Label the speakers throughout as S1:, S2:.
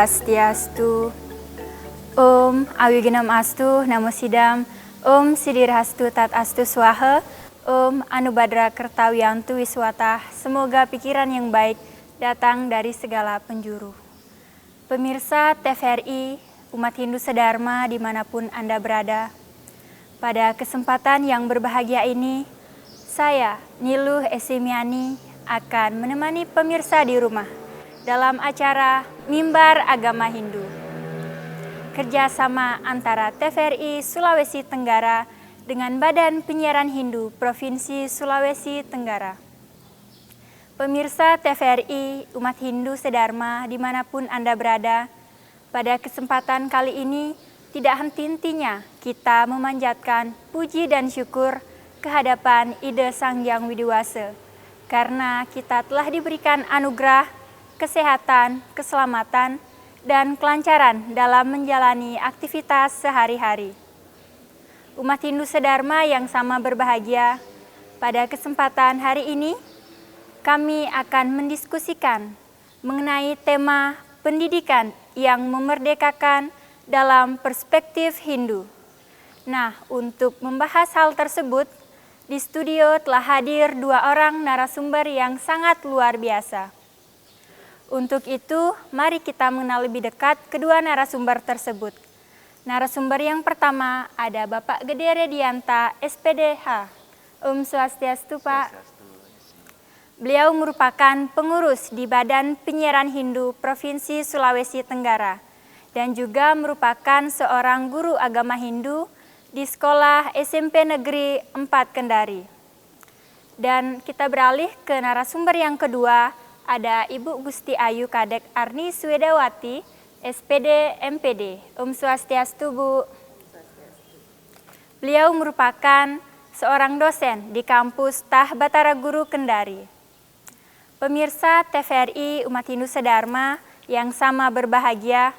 S1: Swastiastu. Om Awigenam Astu Namo Sidam. Om Siddhirastu Tat Astu Swaha. Om Anubhadra Kertawiyantu Wiswata. Semoga pikiran yang baik datang dari segala penjuru. Pemirsa TVRI, umat Hindu sedharma dimanapun Anda berada, pada kesempatan yang berbahagia ini, saya, Niluh Esimiani, akan menemani pemirsa di rumah dalam acara Mimbar Agama Hindu. Kerjasama antara TVRI Sulawesi Tenggara dengan Badan Penyiaran Hindu Provinsi Sulawesi Tenggara. Pemirsa TVRI, umat Hindu sedharma dimanapun Anda berada, pada kesempatan kali ini tidak henti-hentinya kita memanjatkan puji dan syukur kehadapan Ida Sang Hyang Widiwasa, karena kita telah diberikan anugerah, kesehatan, keselamatan, dan kelancaran dalam menjalani aktivitas sehari-hari. Umat Hindu sedharma yang sama berbahagia, pada kesempatan hari ini kami akan mendiskusikan mengenai tema pendidikan yang memerdekakan dalam perspektif Hindu. Nah, untuk membahas hal tersebut, di studio telah hadir 2 orang narasumber yang sangat luar biasa. Untuk itu, mari kita mengenal lebih dekat kedua narasumber tersebut. Narasumber yang pertama ada Bapak Gede Redianta, SPDH. Om Swastiastu, Pak. Beliau merupakan pengurus di Badan Penyiaran Hindu Provinsi Sulawesi Tenggara dan juga merupakan seorang guru agama Hindu di Sekolah SMP Negeri 4 Kendari. Dan kita beralih ke narasumber yang kedua, ada Ibu Gusti Ayu Kadek Arni Swedawati, SPD MPD. Om Swastiastu, Bu. Beliau merupakan seorang dosen di kampus Tah Batara Guru Kendari. Pemirsa TVRI umat Hindu sedharma yang sama berbahagia,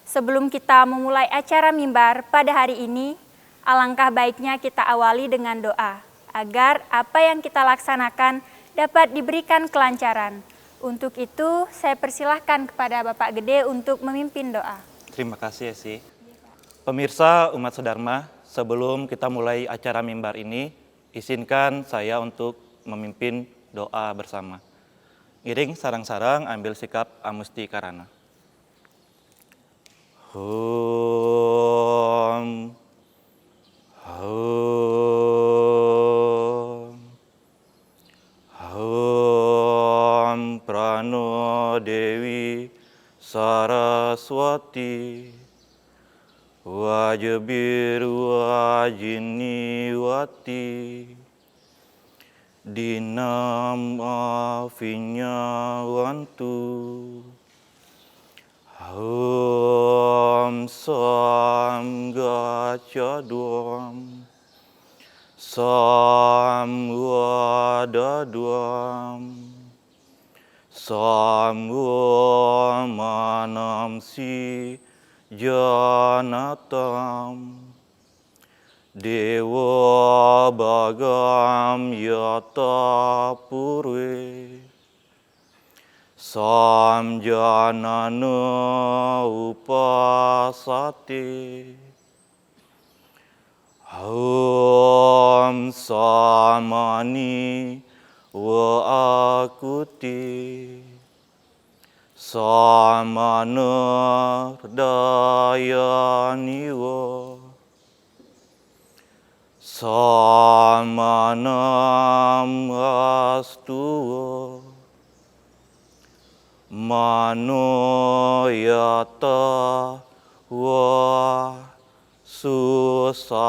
S1: sebelum kita memulai acara mimbar pada hari ini, alangkah baiknya kita awali dengan doa, agar apa yang kita laksanakan dapat diberikan kelancaran. Untuk itu, saya persilahkan kepada Bapak Gede untuk memimpin doa.
S2: Terima kasih, Esi. Pemirsa umat sedharma, sebelum kita mulai acara mimbar ini, izinkan saya untuk memimpin doa bersama. Iring sarang-sarang ambil sikap amusti karana. Om. Om. Om Prano Dewi Saraswati Wajabiru Wajiniwati Dinam Afinyawantu Om Samgacadwam Samwadadwam Samwamanamsi Janatam Dewa Bagam Yata Purwe Samjanana Upasate Om Samani Wa Akuti Samana Dayaniwa Samanam Astuwa Manoyata Wa Susahasati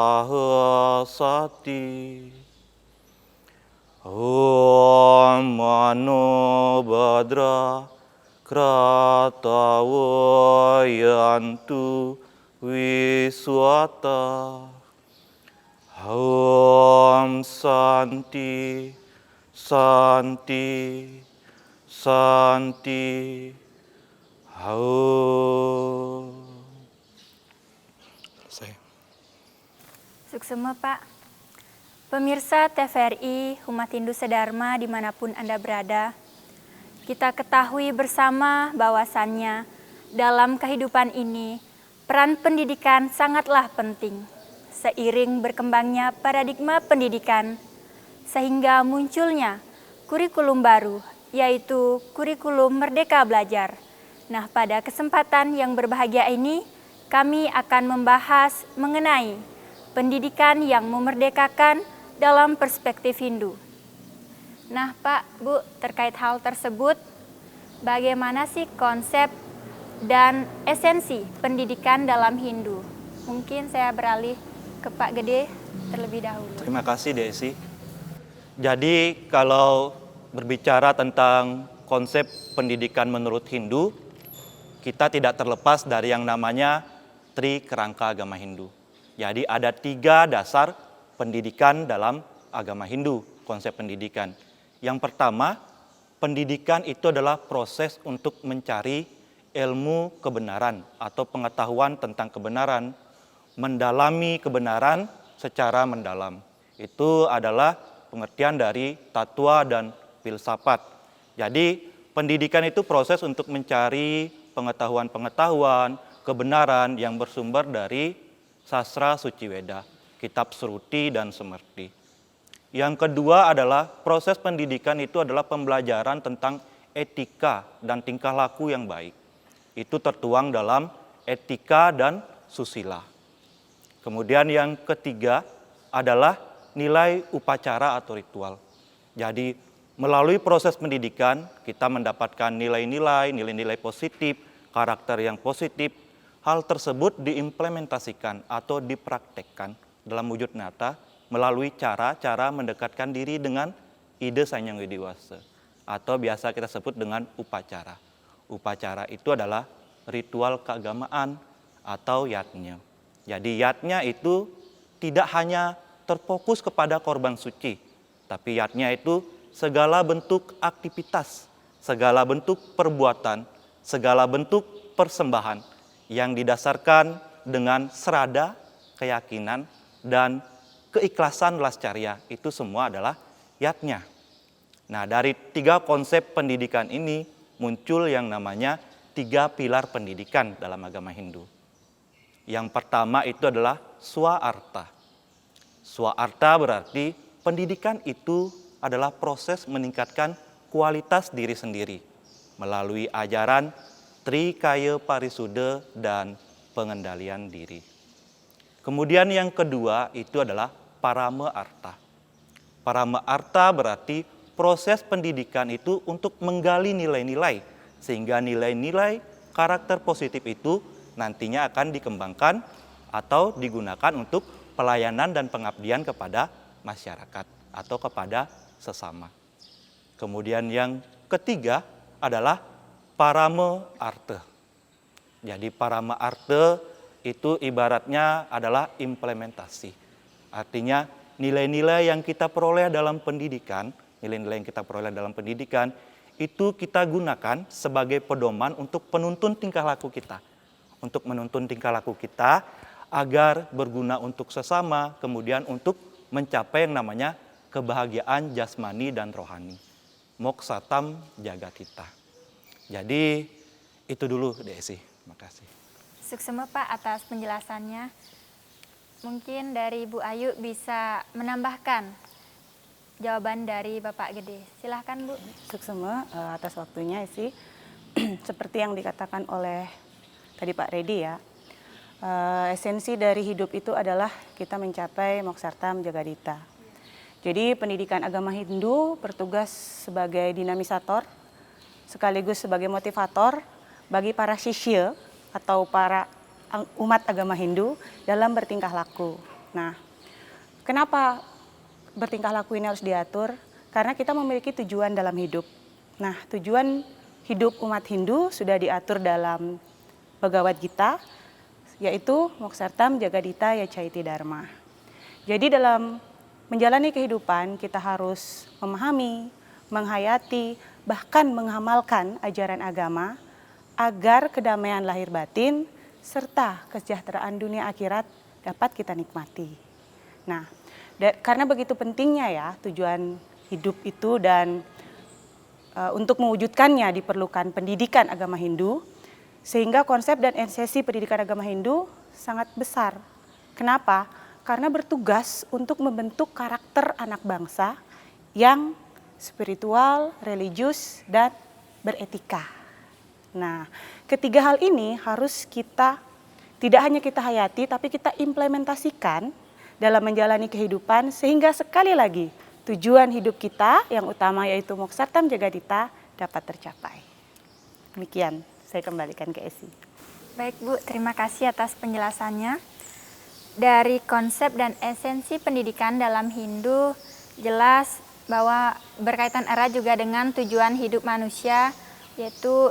S2: Om Manobhadra Kratawayantu Wiswata Om Santi Santi Santi Om.
S1: Suksema, Pak. Pemirsa TVRI umat Hindu sedharma dimanapun Anda berada, kita ketahui bersama bahwasannya Dalam kehidupan ini, peran pendidikan sangatlah penting. Seiring berkembangnya paradigma pendidikan, sehingga munculnya kurikulum baru, yaitu kurikulum Merdeka Belajar. Nah, pada kesempatan yang berbahagia ini, kami akan membahas mengenai pendidikan yang memerdekakan dalam perspektif Hindu. Nah, Pak, Bu, terkait hal tersebut, bagaimana sih konsep dan esensi pendidikan dalam Hindu? Mungkin saya beralih ke Pak Gede terlebih dahulu.
S2: Terima kasih Desi. Jadi kalau berbicara tentang konsep pendidikan menurut Hindu, kita tidak terlepas dari yang namanya Tri Kerangka Agama Hindu. Jadi ada 3 dasar pendidikan dalam agama Hindu, konsep pendidikan. Yang pertama, pendidikan itu adalah proses untuk mencari ilmu kebenaran atau pengetahuan tentang kebenaran, mendalami kebenaran secara mendalam. Itu adalah pengertian dari tatwa dan filsafat. Jadi pendidikan itu proses untuk mencari pengetahuan-pengetahuan, kebenaran yang bersumber dari sastra suci Weda, kitab Sruti dan Smriti. Yang kedua adalah proses pendidikan itu adalah pembelajaran tentang etika dan tingkah laku yang baik. Itu tertuang dalam etika dan susila. Kemudian yang ketiga adalah nilai upacara atau ritual. Jadi melalui proses pendidikan kita mendapatkan nilai-nilai positif, karakter yang positif. Hal tersebut diimplementasikan atau dipraktekkan dalam wujud nyata melalui cara-cara mendekatkan diri dengan ide Sanyang Widiwasa atau biasa kita sebut dengan upacara. Upacara itu adalah ritual keagamaan atau yatnya. Jadi yatnya itu tidak hanya terfokus kepada korban suci, tapi yatnya itu segala bentuk aktivitas, segala bentuk perbuatan, segala bentuk persembahan yang didasarkan dengan serada, keyakinan, dan keikhlasan lascarya. Itu semua adalah yatnya. Nah, dari 3 konsep pendidikan ini muncul yang namanya 3 pilar pendidikan dalam agama Hindu. Yang pertama itu adalah swaarta. Swaarta berarti pendidikan itu adalah proses meningkatkan kualitas diri sendiri melalui ajaran Trikaya Parisuddha dan pengendalian diri. Kemudian yang kedua itu adalah parama arta. Parama arta berarti proses pendidikan itu untuk menggali nilai-nilai, sehingga nilai-nilai karakter positif itu nantinya akan dikembangkan atau digunakan untuk pelayanan dan pengabdian kepada masyarakat atau kepada sesama. Kemudian yang ketiga adalah parama arta. Jadi parama arta itu ibaratnya adalah implementasi. Artinya nilai-nilai yang kita peroleh dalam pendidikan, itu kita gunakan sebagai pedoman untuk penuntun tingkah laku kita. Untuk menuntun tingkah laku kita agar berguna untuk sesama, kemudian untuk mencapai yang namanya kebahagiaan jasmani dan rohani. Moksatam jagatita. Jadi itu dulu Desi, terima kasih.
S1: Suksema Pak atas penjelasannya. Mungkin dari Bu Ayu bisa menambahkan jawaban dari Bapak Gede. Silahkan Bu.
S3: Suksema atas waktunya sih. Seperti yang dikatakan oleh tadi Pak Redi ya. Esensi dari hidup itu adalah kita mencapai moksartam jagadita. Jadi pendidikan agama Hindu bertugas sebagai dinamisator sekaligus sebagai motivator bagi para sisya atau para umat agama Hindu dalam bertingkah laku. Nah, kenapa bertingkah laku ini harus diatur? Karena kita memiliki tujuan dalam hidup. Nah, tujuan hidup umat Hindu sudah diatur dalam Bhagavad Gita, yaitu Moksartam Jagadita Yacaiti Dharma. Jadi dalam menjalani kehidupan kita harus memahami, menghayati, bahkan mengamalkan ajaran agama agar kedamaian lahir batin serta kesejahteraan dunia akhirat dapat kita nikmati. Nah, karena begitu pentingnya ya tujuan hidup itu dan untuk mewujudkannya diperlukan pendidikan agama Hindu, Sehingga konsep dan esensi pendidikan agama Hindu sangat besar. Kenapa? Karena bertugas untuk membentuk karakter anak bangsa yang spiritual, religius, dan beretika. Nah, ketiga hal ini harus kita tidak hanya kita hayati, tapi kita implementasikan dalam menjalani kehidupan sehingga sekali lagi tujuan hidup kita yang utama yaitu Moksartam Jagadita dapat tercapai. Demikian, saya kembalikan ke Esi.
S1: Baik Bu, terima kasih atas penjelasannya. Dari konsep dan esensi pendidikan dalam Hindu jelas bahwa berkaitan erat juga dengan tujuan hidup manusia, yaitu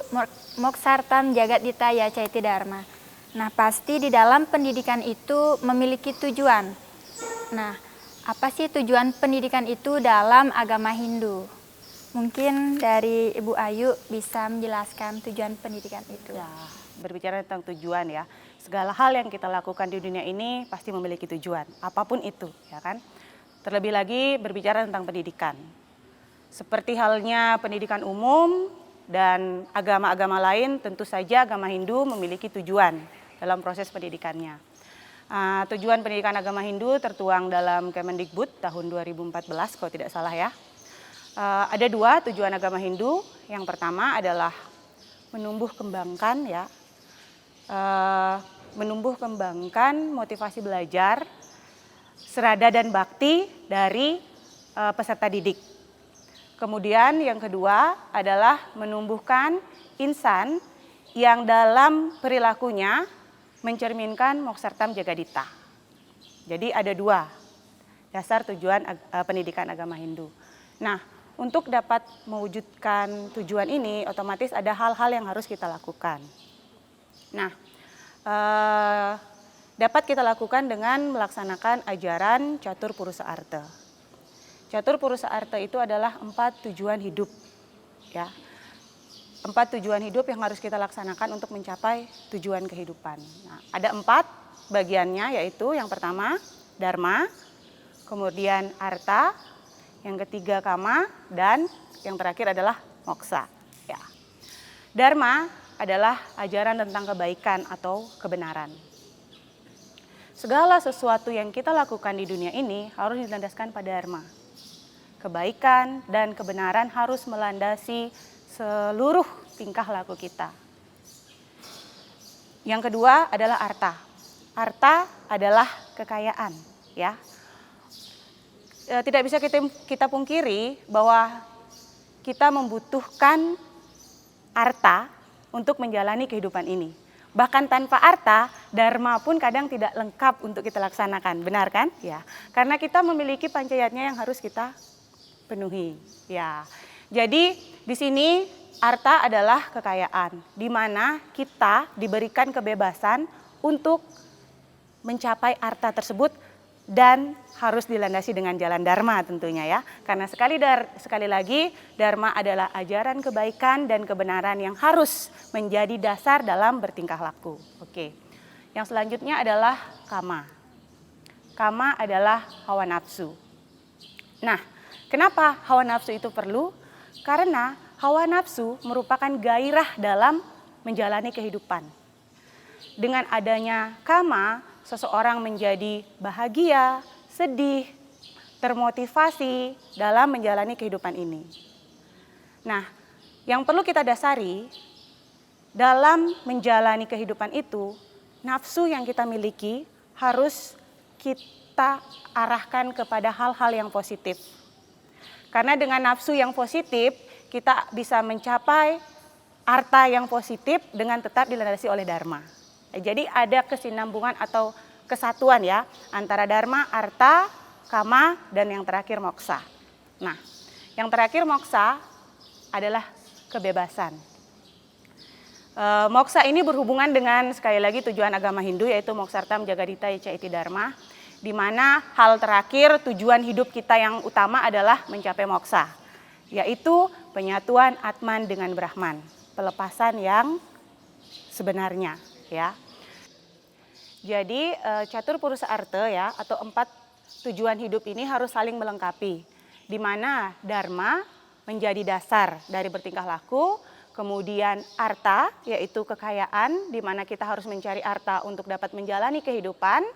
S1: Moksartam Jagadita Yacaiti Dharma. Nah, pasti di dalam pendidikan itu memiliki tujuan. Nah, apa sih tujuan pendidikan itu dalam agama Hindu? Mungkin dari Ibu Ayu bisa menjelaskan tujuan pendidikan itu.
S3: Ya, berbicara tentang tujuan ya, segala hal yang kita lakukan di dunia ini pasti memiliki tujuan, apapun itu, ya kan? Terlebih lagi berbicara tentang pendidikan. Seperti halnya pendidikan umum dan agama-agama lain, tentu saja agama Hindu memiliki tujuan dalam proses pendidikannya. Tujuan pendidikan agama Hindu tertuang dalam Kemendikbud tahun 2014 kalau tidak salah ya. Ada dua tujuan agama Hindu. Yang pertama adalah menumbuh kembangkan motivasi belajar, serada dan bakti dari peserta didik. Kemudian yang kedua adalah menumbuhkan insan yang dalam perilakunya mencerminkan Moksartam Jagadita. Jadi ada dua dasar tujuan pendidikan agama Hindu. Nah, untuk dapat mewujudkan tujuan ini, otomatis ada hal-hal yang harus kita lakukan. Nah, dapat kita lakukan dengan melaksanakan ajaran Catur Purusa Arta. Catur Purusa Arta itu adalah 4 tujuan hidup, ya. 4 tujuan hidup yang harus kita laksanakan untuk mencapai tujuan kehidupan. Nah, ada 4 bagiannya, yaitu yang pertama Dharma, kemudian Arta, yang ketiga Kama, dan yang terakhir adalah Moksa. Ya. Dharma adalah ajaran tentang kebaikan atau kebenaran. Segala sesuatu yang kita lakukan di dunia ini harus dilandaskan pada Dharma. Kebaikan dan kebenaran harus melandasi seluruh tingkah laku kita. Yang kedua adalah Arta. Arta adalah kekayaan, ya. Tidak bisa kita pungkiri bahwa kita membutuhkan Arta untuk menjalani kehidupan ini. Bahkan tanpa Arta, Dharma pun kadang tidak lengkap untuk kita laksanakan, benar kan? Ya, karena kita memiliki pancayatnya yang harus kita penuhi. Ya, jadi di sini Arta adalah kekayaan, di mana kita diberikan kebebasan untuk mencapai Arta tersebut dan harus dilandasi dengan jalan Dharma tentunya ya. Karena sekali lagi Dharma adalah ajaran kebaikan dan kebenaran yang harus menjadi dasar dalam bertingkah laku. Oke. Yang selanjutnya adalah Kama. Kama adalah hawa nafsu. Nah, kenapa hawa nafsu itu perlu? Karena hawa nafsu merupakan gairah dalam menjalani kehidupan. Dengan adanya kama, seseorang menjadi bahagia, sedih, termotivasi dalam menjalani kehidupan ini. Nah, yang perlu kita dasari dalam menjalani kehidupan itu, nafsu yang kita miliki harus kita arahkan kepada hal-hal yang positif. Karena dengan nafsu yang positif, kita bisa mencapai arta yang positif dengan tetap dilandasi oleh Dharma. Jadi ada kesinambungan atau kesatuan ya antara Dharma, Arta, Kama, dan yang terakhir Moksa. Nah, yang terakhir Moksa adalah kebebasan. Moksa ini berhubungan dengan sekali lagi tujuan agama Hindu yaitu Moksartam Jagadita Yacaiti Dharma, di mana hal terakhir tujuan hidup kita yang utama adalah mencapai moksa, yaitu penyatuan Atman dengan Brahman, pelepasan yang sebenarnya ya. Jadi Catur Purusa Arta ya atau 4 tujuan hidup ini harus saling melengkapi, di mana Dharma menjadi dasar dari bertingkah laku, kemudian arta, yaitu kekayaan, di mana kita harus mencari arta untuk dapat menjalani kehidupan.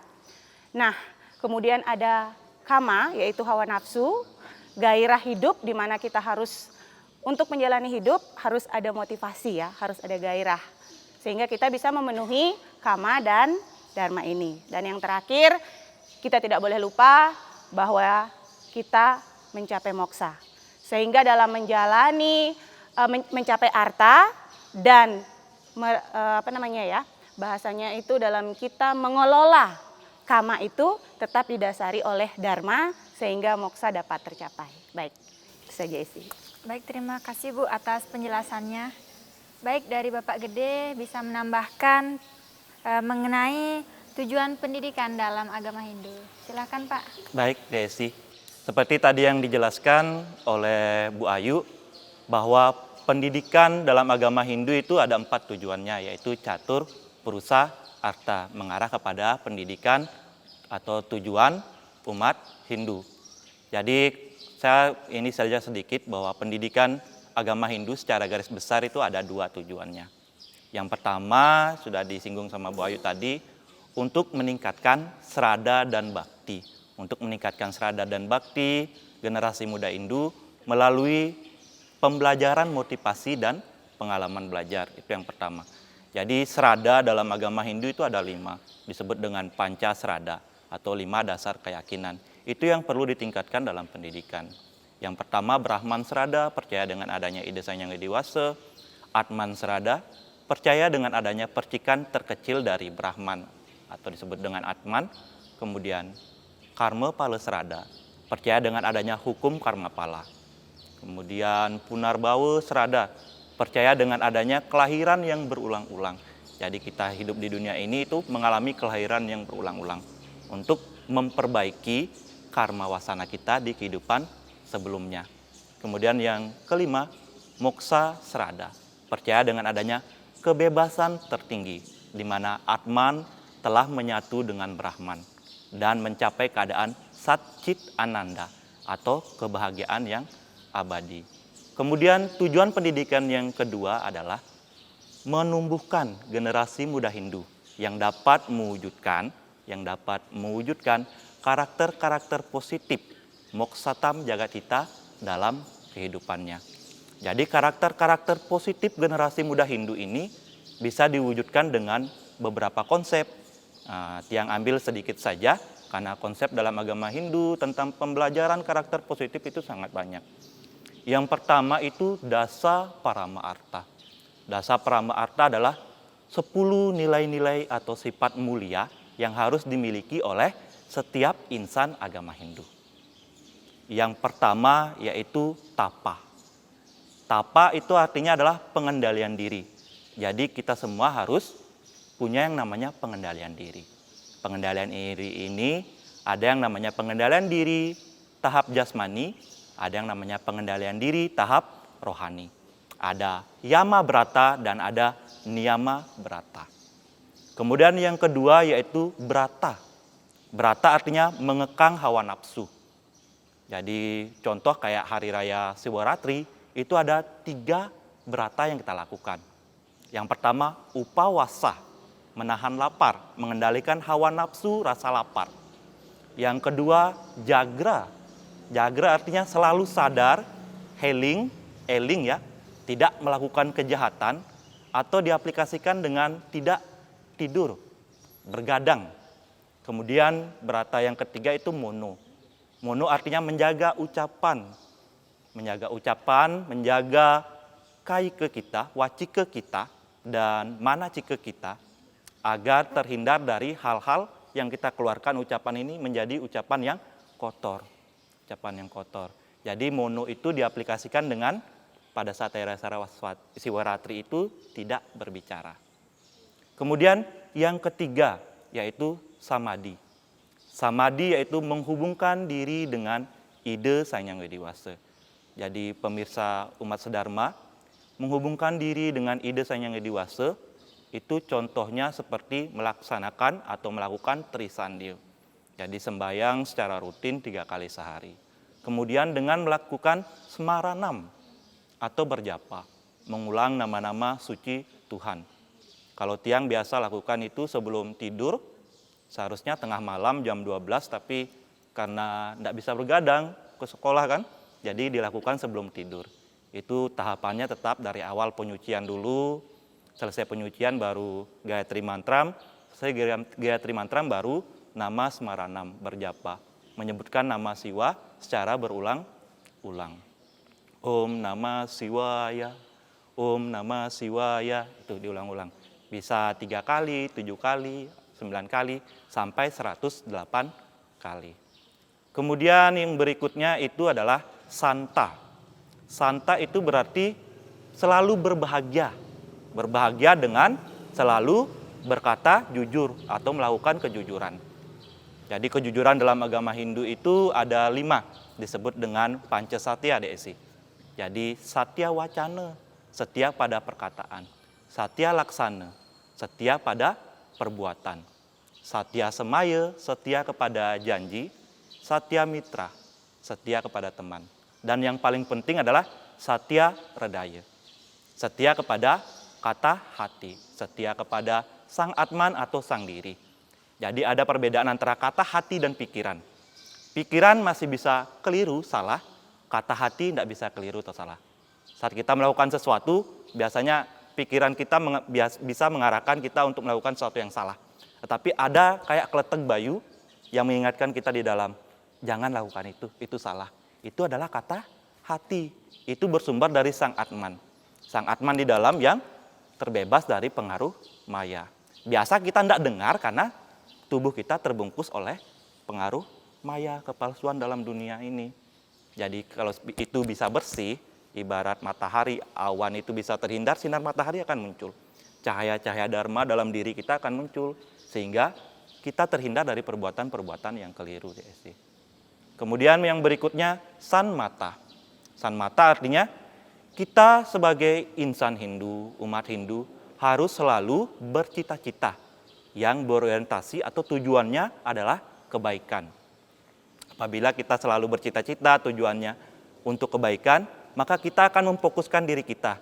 S3: Nah, kemudian ada kama, yaitu hawa nafsu, gairah hidup, di mana kita harus untuk menjalani hidup harus ada motivasi ya, harus ada gairah. Sehingga kita bisa memenuhi kama dan dharma ini. Dan yang terakhir, kita tidak boleh lupa bahwa kita mencapai moksa. Sehingga dalam menjalani mencapai arta dan bahasanya itu dalam kita mengelola kama itu tetap didasari oleh dharma sehingga moksa dapat tercapai. Baik, itu saja isi.
S1: Baik, terima kasih Bu atas penjelasannya. Baik, dari Bapak Gede bisa menambahkan mengenai tujuan pendidikan dalam agama Hindu. Silakan Pak.
S2: Baik, Desi. Seperti tadi yang dijelaskan oleh Bu Ayu, bahwa pendidikan dalam agama Hindu itu ada 4 tujuannya, yaitu catur, purusa, arta, mengarah kepada pendidikan atau tujuan umat Hindu. Jadi ini saja sedikit bahwa pendidikan agama Hindu secara garis besar itu ada 2 tujuannya. Yang pertama sudah disinggung sama Bu Ayu tadi, untuk meningkatkan srada dan bakti. Untuk meningkatkan srada dan bakti generasi muda Hindu melalui pembelajaran motivasi dan pengalaman belajar, itu yang pertama. Jadi srada dalam agama Hindu itu ada 5, disebut dengan panca srada atau 5 dasar keyakinan. Itu yang perlu ditingkatkan dalam pendidikan. Yang pertama Brahman srada, percaya dengan adanya ide sang yang dewasa. Atman srada, percaya dengan adanya percikan terkecil dari Brahman atau disebut dengan Atman. Kemudian karma pala srada, percaya dengan adanya hukum karma pala. Kemudian punarbawa srada, percaya dengan adanya kelahiran yang berulang-ulang. Jadi kita hidup di dunia ini itu mengalami kelahiran yang berulang-ulang untuk memperbaiki karma wasana kita di kehidupan sebelumnya. Kemudian yang kelima, moksa srada, percaya dengan adanya kebebasan tertinggi, di mana Atman telah menyatu dengan Brahman dan mencapai keadaan Sat Chit Ananda atau kebahagiaan yang abadi. Kemudian tujuan pendidikan yang kedua adalah menumbuhkan generasi muda Hindu yang dapat mewujudkan karakter-karakter positif moksatam jagatita dalam kehidupannya. Jadi karakter-karakter positif generasi muda Hindu ini bisa diwujudkan dengan beberapa konsep. Yang ambil sedikit saja karena konsep dalam agama Hindu tentang pembelajaran karakter positif itu sangat banyak. Yang pertama itu dasa parama arta. Dasa parama arta adalah 10 nilai-nilai atau sifat mulia yang harus dimiliki oleh setiap insan agama Hindu. Yang pertama yaitu tapa. Tapa itu artinya adalah pengendalian diri. Jadi kita semua harus punya yang namanya pengendalian diri. Pengendalian diri ini ada yang namanya pengendalian diri tahap jasmani, ada yang namanya pengendalian diri tahap rohani. Ada yama brata dan ada niyama brata. Kemudian yang kedua yaitu brata. Brata artinya mengekang hawa nafsu. Jadi contoh kayak hari raya Siwaratri itu ada 3 brata yang kita lakukan. Yang pertama upawasa, menahan lapar, mengendalikan hawa nafsu rasa lapar. Yang kedua jagra. Jagra artinya selalu sadar, eling ya, tidak melakukan kejahatan atau diaplikasikan dengan tidak tidur, bergadang. Kemudian berata yang ketiga itu mono. Mono artinya menjaga ucapan, menjaga kaike kita, wacike kita, dan manacike kita, agar terhindar dari hal-hal yang kita keluarkan ucapan ini menjadi ucapan yang kotor. Jadi mono itu diaplikasikan dengan pada saat hari raya Siwaratri itu tidak berbicara. Kemudian yang ketiga yaitu samadhi. Samadhi yaitu menghubungkan diri dengan ide Sang Yang Widi Wasa. Jadi pemirsa umat sedharma, menghubungkan diri dengan ide Sang Yang Widi Wasa itu contohnya seperti melaksanakan atau melakukan trisandil. Jadi sembahyang secara rutin 3 kali sehari. Kemudian dengan melakukan semaranam atau berjapa. mengulang nama-nama suci Tuhan. Kalau tiang biasa lakukan itu sebelum tidur, seharusnya tengah malam jam 12, tapi karena tidak bisa bergadang ke sekolah kan, jadi dilakukan sebelum tidur. Itu tahapannya tetap dari awal penyucian dulu, selesai penyucian baru Gayatri Mantram, selesai Gayatri Mantram baru nama Smaranam berjapa, menyebutkan nama Siwa secara berulang-ulang. Om Namah Siwaya, Om Namah Siwaya, itu diulang-ulang. Bisa 3 kali, 7 kali, 9 kali, sampai 108 kali. Kemudian yang berikutnya itu adalah Santa. Santa itu berarti selalu berbahagia. Berbahagia dengan selalu berkata jujur atau melakukan kejujuran. Jadi kejujuran dalam agama Hindu itu ada 5, disebut dengan Pancasatya DSI. Jadi Satya Wacana, setia pada perkataan. Satya Laksana, setia pada perbuatan. Satya Semaya, setia kepada janji. Satya Mitra, setia kepada teman. Dan yang paling penting adalah Satya Redaya, setia kepada kata hati, setia kepada sang Atman atau sang diri. Jadi ada perbedaan antara kata hati dan pikiran. Pikiran masih bisa keliru, salah. Kata hati tidak bisa keliru atau salah. Saat kita melakukan sesuatu, biasanya pikiran kita bisa mengarahkan kita untuk melakukan sesuatu yang salah. Tetapi ada kayak kletek bayu yang mengingatkan kita di dalam, jangan lakukan itu salah. Itu adalah kata hati. Itu bersumber dari sang Atman. Sang Atman di dalam yang terbebas dari pengaruh maya. Biasa kita tidak dengar karena tubuh kita terbungkus oleh pengaruh maya, kepalsuan dalam dunia ini. Jadi kalau itu bisa bersih, ibarat matahari, awan itu bisa terhindar, sinar matahari akan muncul. Cahaya-cahaya dharma dalam diri kita akan muncul, sehingga kita terhindar dari perbuatan-perbuatan yang keliru. Kemudian yang berikutnya, Sanmata. Sanmata artinya kita sebagai insan Hindu, umat Hindu, harus selalu bercita-cita yang berorientasi atau tujuannya adalah kebaikan. Apabila kita selalu bercita-cita tujuannya untuk kebaikan, maka kita akan memfokuskan diri kita.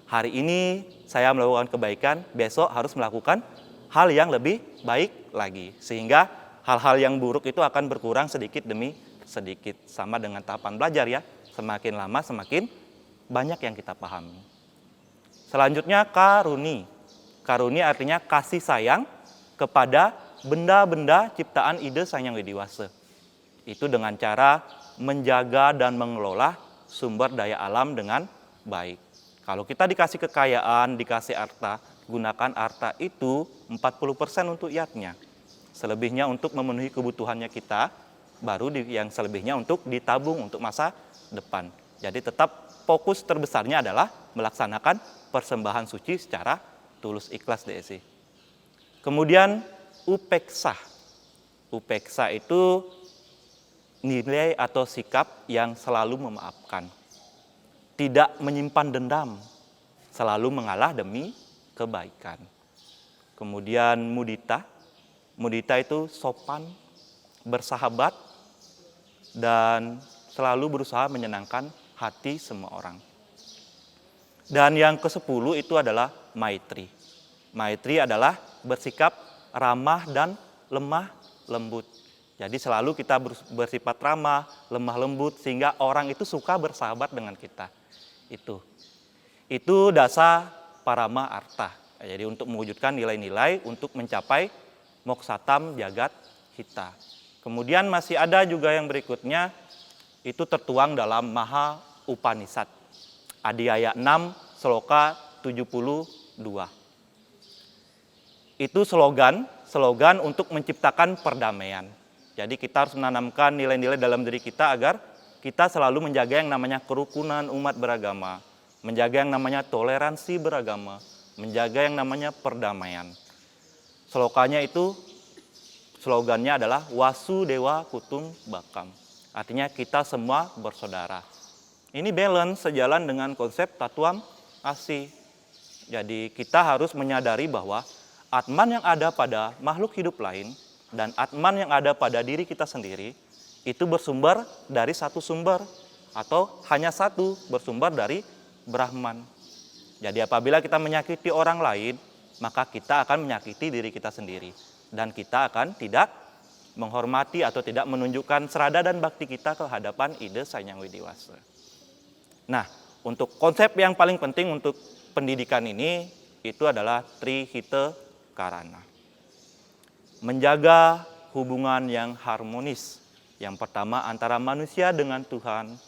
S2: Hari ini saya melakukan kebaikan, besok harus melakukan hal yang lebih baik lagi. Sehingga hal-hal yang buruk itu akan berkurang sedikit demi sedikit. Sama dengan tahapan belajar ya, semakin lama semakin banyak yang kita pahami. Selanjutnya karuni. Karuni artinya kasih sayang kepada benda-benda ciptaan ide Sang Hyang Widiwasa. Itu dengan cara menjaga dan mengelola sumber daya alam dengan baik. Kalau kita dikasih kekayaan, dikasih harta, gunakan harta itu 40% untuk yatnya. Selebihnya untuk memenuhi kebutuhannya kita, baru yang selebihnya untuk ditabung untuk masa depan. Jadi tetap fokus terbesarnya adalah melaksanakan persembahan suci secara tulus ikhlas DSI. Kemudian upeksa. Upeksa itu nilai atau sikap yang selalu memaafkan. Tidak menyimpan dendam, selalu mengalah demi kebaikan. Kemudian mudita. Mudita itu sopan, bersahabat, dan selalu berusaha menyenangkan hati semua orang. Dan yang ke-10 itu adalah maitri. Maitri adalah bersikap ramah dan lemah lembut. Jadi selalu kita bersifat ramah, lemah lembut, sehingga orang itu suka bersahabat dengan kita. Itu dasar parama arta. Jadi untuk mewujudkan nilai-nilai untuk mencapai moksatam jagat hita. Kemudian masih ada juga yang berikutnya, itu tertuang dalam Maha Upanishad. Adhyaya 6, Sloka 72. Itu slogan untuk menciptakan perdamaian. Jadi kita harus menanamkan nilai-nilai dalam diri kita agar kita selalu menjaga yang namanya kerukunan umat beragama, menjaga yang namanya toleransi beragama, menjaga yang namanya perdamaian. Slokanya itu, slogannya adalah Wasudewa Kutum Bakam. Artinya kita semua bersaudara. Ini balance sejalan dengan konsep Tatuam Asi. Jadi kita harus menyadari bahwa Atman yang ada pada makhluk hidup lain dan Atman yang ada pada diri kita sendiri itu bersumber dari satu sumber atau hanya satu, bersumber dari Brahman. Jadi apabila kita menyakiti orang lain, maka kita akan menyakiti diri kita sendiri. Dan kita akan tidak menghormati atau tidak menunjukkan serada dan bakti kita ke hadapan ide Sang Hyang Widi Wasa. Nah, untuk konsep yang paling penting untuk pendidikan ini, itu adalah Trihita Karana. Menjaga hubungan yang harmonis. Yang pertama antara manusia dengan Tuhan.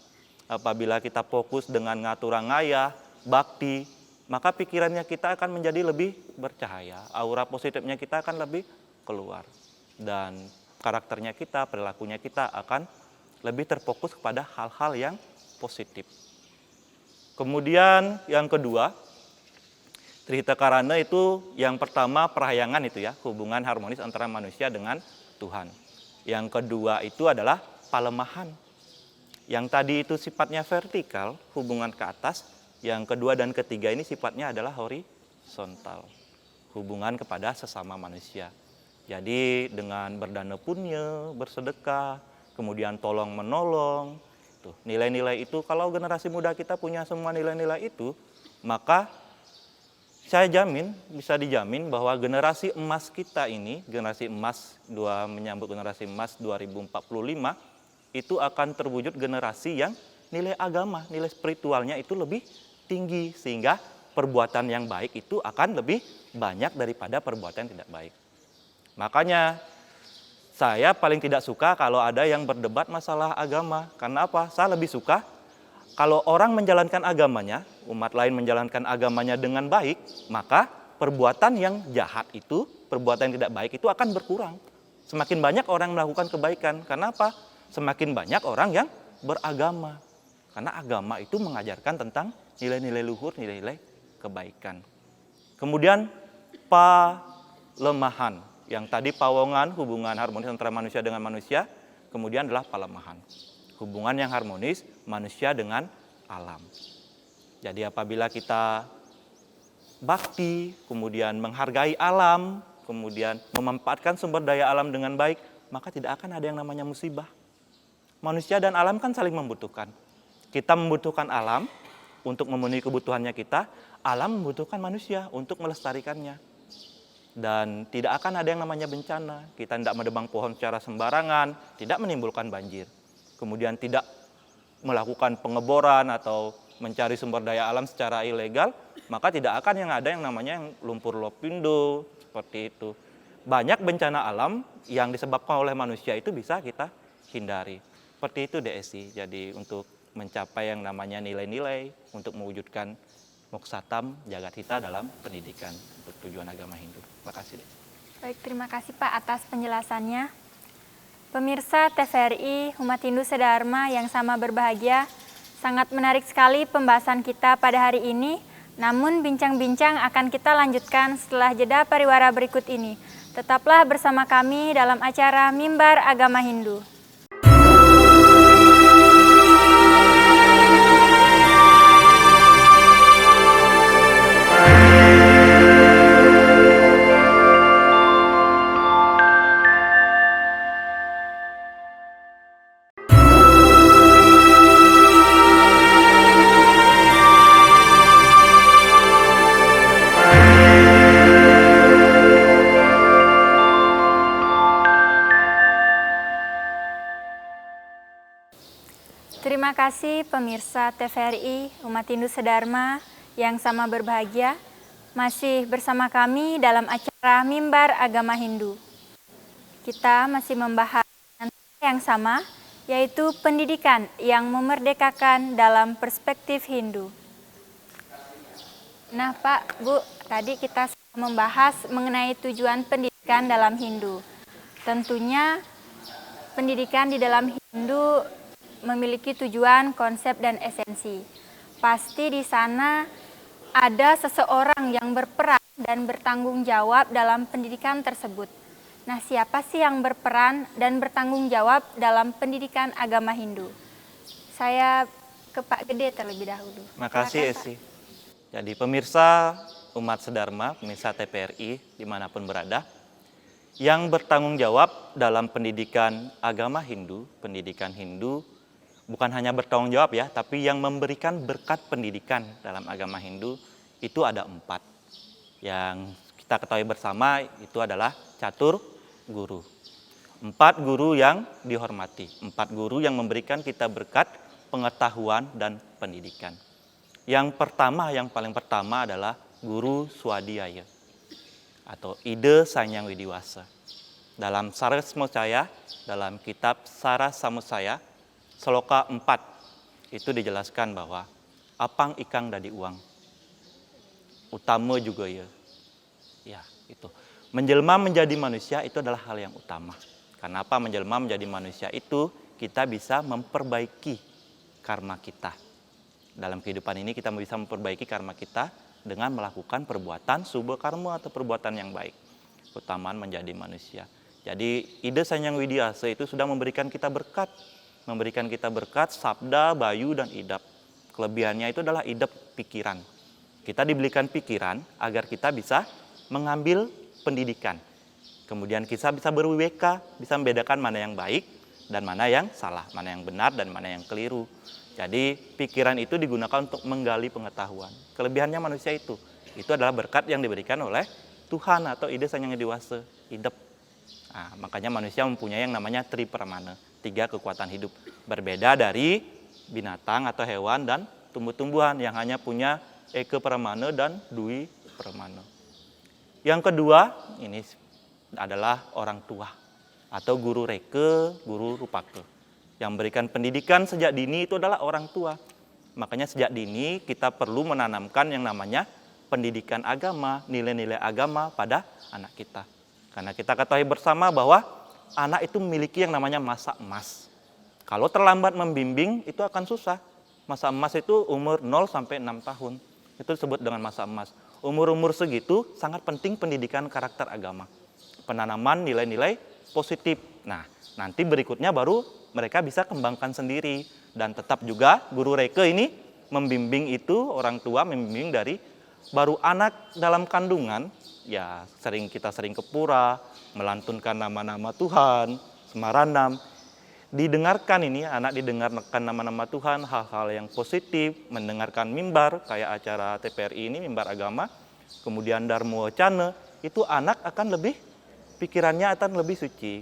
S2: Apabila kita fokus dengan ngaturang ngayah, bakti, maka pikirannya kita akan menjadi lebih bercahaya. Aura positifnya kita akan lebih keluar. Dan karakternya kita, perilakunya kita akan lebih terfokus kepada hal-hal yang positif. Kemudian yang kedua, Trihita Karana itu yang pertama perhayangan itu ya, hubungan harmonis antara manusia dengan Tuhan. Yang kedua itu adalah palemahan. Yang tadi itu sifatnya vertikal, hubungan ke atas. Yang kedua dan ketiga ini sifatnya adalah horizontal, hubungan kepada sesama manusia. Jadi dengan berdana punya, bersedekah, kemudian tolong menolong, tuh nilai-nilai itu kalau generasi muda kita punya semua nilai-nilai itu, maka saya jamin, bisa dijamin bahwa generasi emas kita ini, generasi emas menyambut generasi emas 2045, itu akan terwujud generasi yang nilai agama, nilai spiritualnya itu lebih tinggi. Sehingga perbuatan yang baik itu akan lebih banyak daripada perbuatan yang tidak baik. Makanya saya paling tidak suka kalau ada yang berdebat masalah agama. Karena apa? Saya lebih suka kalau orang menjalankan agamanya, umat lain menjalankan agamanya dengan baik, maka perbuatan yang jahat itu, perbuatan yang tidak baik itu akan berkurang. Semakin banyak orang melakukan kebaikan. Karena apa? Semakin banyak orang yang beragama. Karena agama itu mengajarkan tentang nilai-nilai luhur, nilai-nilai kebaikan. Kemudian palemahan. Yang tadi pawongan, hubungan harmonis antara manusia dengan manusia. Kemudian adalah palemahan. Hubungan yang harmonis manusia dengan alam. Jadi apabila kita bakti, kemudian menghargai alam, kemudian memanfaatkan sumber daya alam dengan baik, maka tidak akan ada yang namanya musibah. Manusia dan alam kan saling membutuhkan. Kita membutuhkan alam untuk memenuhi kebutuhannya kita, alam membutuhkan manusia untuk melestarikannya. Dan tidak akan ada yang namanya bencana. Kita tidak menebang pohon secara sembarangan, tidak menimbulkan banjir. Kemudian tidak melakukan pengeboran atau mencari sumber daya alam secara ilegal, maka tidak akan yang ada yang namanya lumpur lapindo, seperti itu. Banyak bencana alam yang disebabkan oleh manusia itu bisa kita hindari. Seperti itu DSI. Jadi untuk mencapai yang namanya nilai-nilai untuk mewujudkan Moksatam Jagat Hita dalam pendidikan untuk tujuan agama Hindu. Terima kasih.
S1: Baik, terima kasih Pak atas penjelasannya. Pemirsa TVRI Umat Hindu Sedharma yang sama berbahagia, sangat menarik sekali pembahasan kita pada hari ini. Namun bincang-bincang akan kita lanjutkan setelah jeda pariwara berikut ini. Tetaplah bersama kami dalam acara Mimbar Agama Hindu. Terima kasih pemirsa TVRI Umat Hindu Sedharma yang sama berbahagia, masih bersama kami dalam acara Mimbar Agama Hindu. Kita masih membahas yang sama, yaitu pendidikan yang memerdekakan dalam perspektif Hindu. Nah Pak, Bu, tadi kita membahas mengenai tujuan pendidikan dalam Hindu. Tentunya pendidikan di dalam Hindu memiliki tujuan, konsep, dan esensi. Pasti di sana ada seseorang yang berperan dan bertanggung jawab dalam pendidikan tersebut. Nah, siapa sih yang berperan dan bertanggung jawab dalam pendidikan agama Hindu? Saya ke Pak Gede terlebih dahulu.
S2: Makasih Esi. Jadi pemirsa Umat Sedharma, pemirsa TVRI dimanapun berada, yang bertanggung jawab dalam pendidikan agama Hindu, pendidikan Hindu, bukan hanya bertanggung jawab ya, tapi yang memberikan berkat pendidikan dalam agama Hindu itu ada 4. Yang kita ketahui bersama itu adalah catur guru. 4 guru yang dihormati, 4 guru yang memberikan kita berkat pengetahuan dan pendidikan. Yang pertama, yang paling pertama adalah guru swadhyaya atau Ida Sanyang Widiwasa. Dalam Sarasmocaya, dalam kitab Sarasamosaya, Sloka 4, itu dijelaskan bahwa apang ikang dadi uang, utama juga ya. Ya, itu. Menjelma menjadi manusia itu adalah hal yang utama. Kenapa menjelma menjadi manusia itu kita bisa memperbaiki karma kita. Dalam kehidupan ini kita bisa memperbaiki karma kita dengan melakukan perbuatan subha karma atau perbuatan yang baik. Utamaan menjadi manusia. Jadi Ida Sanyang Widiwasa itu sudah memberikan kita berkat. Memberikan kita berkat sabda, bayu, dan idap. Kelebihannya itu adalah idap pikiran. Kita diberikan pikiran agar kita bisa mengambil pendidikan. Kemudian kita bisa berwiweka, bisa membedakan mana yang baik dan mana yang salah, mana yang benar dan mana yang keliru. Jadi pikiran itu digunakan untuk menggali pengetahuan. Kelebihannya manusia itu adalah berkat yang diberikan oleh Tuhan atau Ida Sanyang Widiwasa, idap. Nah, makanya manusia mempunyai yang namanya tripramana, 3 kekuatan hidup. Berbeda dari binatang atau hewan dan tumbuh-tumbuhan yang hanya punya eke pramana dan dwi pramana. Yang kedua, ini adalah orang tua atau guru reke, guru rupake. Yang memberikan pendidikan sejak dini itu adalah orang tua. Makanya sejak dini kita perlu menanamkan yang namanya pendidikan agama, nilai-nilai agama pada anak kita. Karena kita ketahui bersama bahwa anak itu memiliki yang namanya masa emas. Kalau terlambat membimbing itu akan susah. Masa emas itu umur 0 sampai 6 tahun. Itu disebut dengan masa emas. Umur-umur segitu sangat penting pendidikan karakter agama. Penanaman nilai-nilai positif. Nah, nanti berikutnya baru mereka bisa kembangkan sendiri. Dan tetap juga guru reke ini membimbing itu, orang tua membimbing dari baru anak dalam kandungan. Ya, kita sering ke pura, melantunkan nama-nama Tuhan, semaranam. Didengarkan ini, anak didengarkan nama-nama Tuhan, hal-hal yang positif, mendengarkan mimbar, kayak acara TPRI ini, mimbar agama, kemudian Dharma Wacana, itu anak akan lebih, pikirannya akan lebih suci.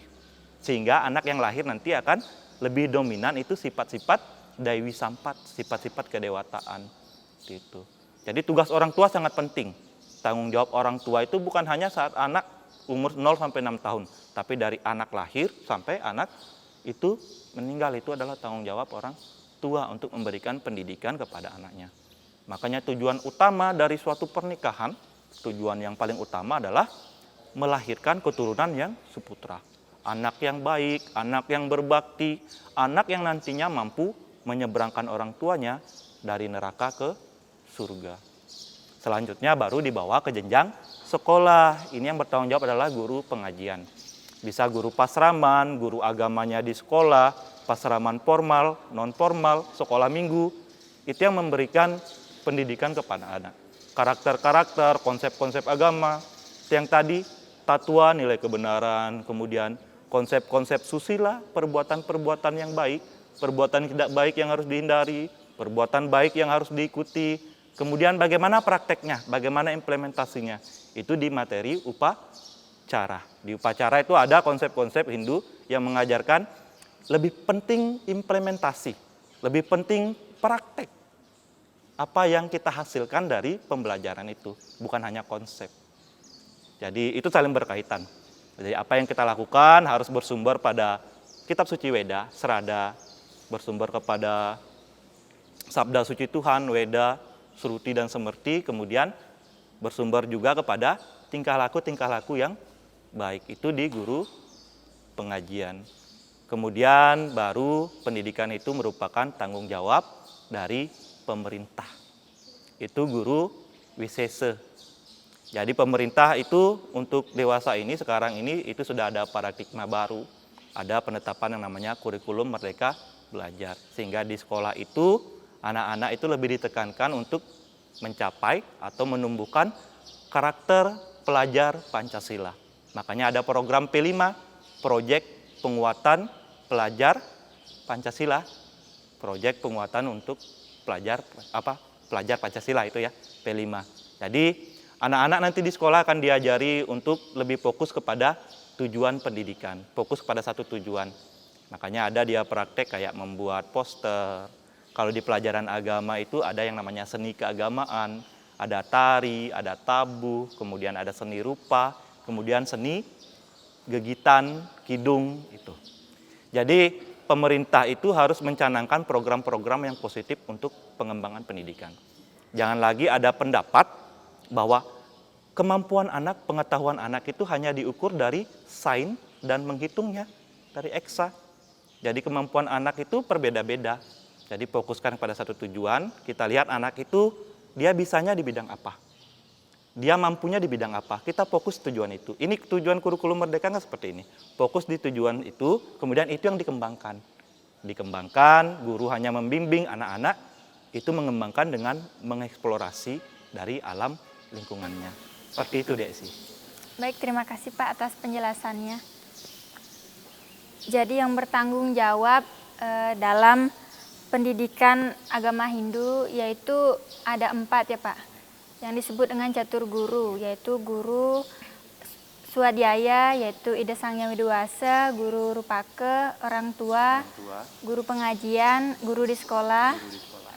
S2: Sehingga anak yang lahir nanti akan lebih dominan itu sifat-sifat Daiwi Sampat, sifat-sifat kedewataan. Gitu. Jadi tugas orang tua sangat penting. Tanggung jawab orang tua itu bukan hanya saat anak umur 0 sampai 6 tahun, tapi dari anak lahir sampai anak itu meninggal, itu adalah tanggung jawab orang tua untuk memberikan pendidikan kepada anaknya. Makanya tujuan utama dari suatu pernikahan, tujuan yang paling utama adalah melahirkan keturunan yang seputra. Anak yang baik, anak yang berbakti, anak yang nantinya mampu menyeberangkan orang tuanya dari neraka ke surga. Selanjutnya baru dibawa ke jenjang sekolah. Ini yang bertanggung jawab adalah guru pengajian. Bisa guru pasraman, guru agamanya di sekolah, pasraman formal, non formal, sekolah minggu. Itu yang memberikan pendidikan kepada anak. Karakter-karakter, konsep-konsep agama. Yang tadi, tatua nilai kebenaran, kemudian konsep-konsep susila, perbuatan-perbuatan yang baik, perbuatan tidak baik yang harus dihindari, perbuatan baik yang harus diikuti. Kemudian bagaimana prakteknya, bagaimana implementasinya, itu di materi upacara. Di upacara itu ada konsep-konsep Hindu yang mengajarkan lebih penting implementasi, lebih penting praktek. Apa yang kita hasilkan dari pembelajaran itu, bukan hanya konsep. Jadi itu saling berkaitan. Jadi apa yang kita lakukan harus bersumber pada kitab suci Weda, Serada, bersumber kepada sabda suci Tuhan, Weda, Sruti dan Semerti, kemudian bersumber juga kepada tingkah laku yang baik. Itu di guru pengajian. Kemudian baru pendidikan itu merupakan tanggung jawab dari pemerintah. Itu guru wisese. Jadi pemerintah itu untuk dewasa ini, sekarang ini itu sudah ada paradigma baru. Ada penetapan yang namanya kurikulum Merdeka Belajar. Sehingga di sekolah itu anak-anak itu lebih ditekankan untuk mencapai atau menumbuhkan karakter pelajar Pancasila. Makanya ada program P5, proyek penguatan pelajar Pancasila, proyek penguatan untuk pelajar Pancasila itu ya, P5. Jadi anak-anak nanti di sekolah akan diajari untuk lebih fokus kepada tujuan pendidikan, fokus kepada satu tujuan. Makanya ada dia praktek kayak membuat poster. Kalau di pelajaran agama itu ada yang namanya seni keagamaan, ada tari, ada tabuh, kemudian ada seni rupa, kemudian seni gegitan, kidung itu. Jadi pemerintah itu harus mencanangkan program-program yang positif untuk pengembangan pendidikan. Jangan lagi ada pendapat bahwa kemampuan anak, pengetahuan anak itu hanya diukur dari sains dan menghitungnya, dari eksa. Jadi kemampuan anak itu berbeda-beda. Jadi fokuskan pada satu tujuan, kita lihat anak itu dia bisanya di bidang apa. Dia mampunya di bidang apa, kita fokus tujuan itu. Ini tujuan kurikulum merdeka nggak seperti ini. Fokus di tujuan itu, kemudian itu yang dikembangkan. Dikembangkan, guru hanya membimbing anak-anak, itu mengembangkan dengan mengeksplorasi dari alam lingkungannya. Seperti itu, Desi.
S1: Baik, terima kasih Pak atas penjelasannya. Jadi yang bertanggung jawab dalam pendidikan agama Hindu yaitu ada 4 ya Pak. Yang disebut dengan catur guru, yaitu guru swadhyaya, yaitu Ida Sangya Widuwasa, guru rupake, orang tua, guru pengajian, guru di sekolah,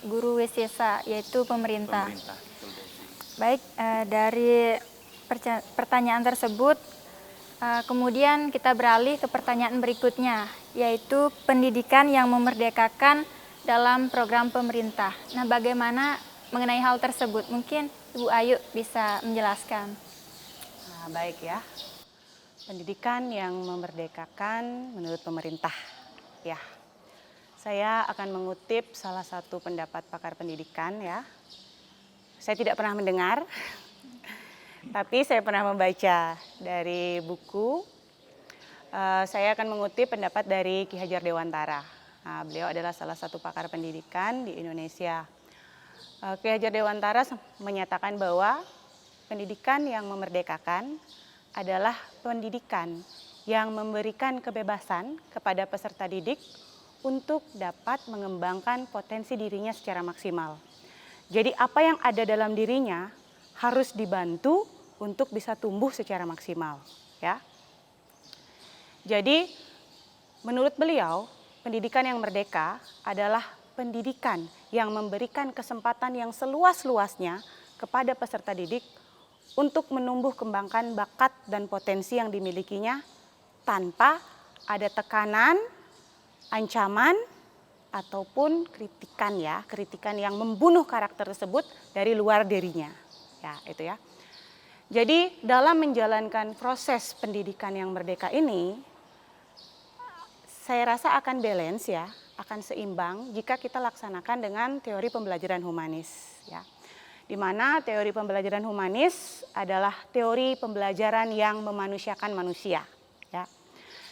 S1: guru wisesa, yaitu pemerintah. Baik, dari pertanyaan tersebut, kemudian kita beralih ke pertanyaan berikutnya, yaitu pendidikan yang memerdekakan dalam program pemerintah. Nah, bagaimana mengenai hal tersebut? Mungkin Ibu Ayu bisa menjelaskan.
S3: Nah, baik ya. Pendidikan yang memerdekakan menurut pemerintah. Ya, saya akan mengutip salah satu pendapat pakar pendidikan ya. Saya tidak pernah mendengar, tapi saya pernah membaca dari buku. Saya akan mengutip pendapat dari Ki Hajar Dewantara. Nah, beliau adalah salah satu pakar pendidikan di Indonesia. Ki Hajar Dewantara menyatakan bahwa pendidikan yang memerdekakan adalah pendidikan yang memberikan kebebasan kepada peserta didik untuk dapat mengembangkan potensi dirinya secara maksimal. Jadi apa yang ada dalam dirinya harus dibantu untuk bisa tumbuh secara maksimal, ya. Jadi menurut beliau, pendidikan yang merdeka adalah pendidikan yang memberikan kesempatan yang seluas-luasnya kepada peserta didik untuk menumbuh kembangkan bakat dan potensi yang dimilikinya tanpa ada tekanan, ancaman, ataupun kritikan ya, kritikan yang membunuh karakter tersebut dari luar dirinya. Ya, itu ya. Jadi dalam menjalankan proses pendidikan yang merdeka ini, saya rasa akan balance ya, akan seimbang jika kita laksanakan dengan teori pembelajaran humanis ya. Di mana teori pembelajaran humanis adalah teori pembelajaran yang memanusiakan manusia ya.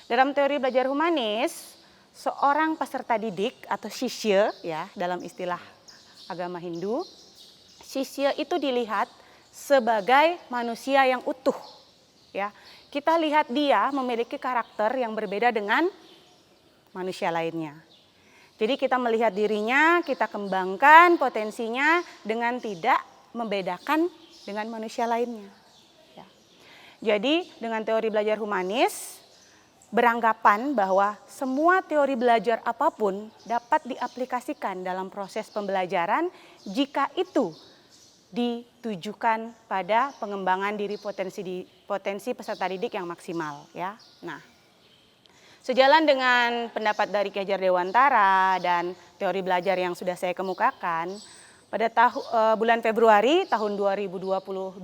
S3: Dalam teori belajar humanis, seorang peserta didik atau sisya ya dalam istilah agama Hindu, sisya itu dilihat sebagai manusia yang utuh ya. Kita lihat dia memiliki karakter yang berbeda dengan manusia lainnya. Jadi kita melihat dirinya, kita kembangkan potensinya dengan tidak membedakan dengan manusia lainnya. Ya. Jadi dengan teori belajar humanis beranggapan bahwa semua teori belajar apapun dapat diaplikasikan dalam proses pembelajaran jika itu ditujukan pada pengembangan diri potensi peserta didik yang maksimal. Ya. Nah, sejalan dengan pendapat dari Ki Hajar Dewantara dan teori belajar yang sudah saya kemukakan, pada bulan Februari tahun 2022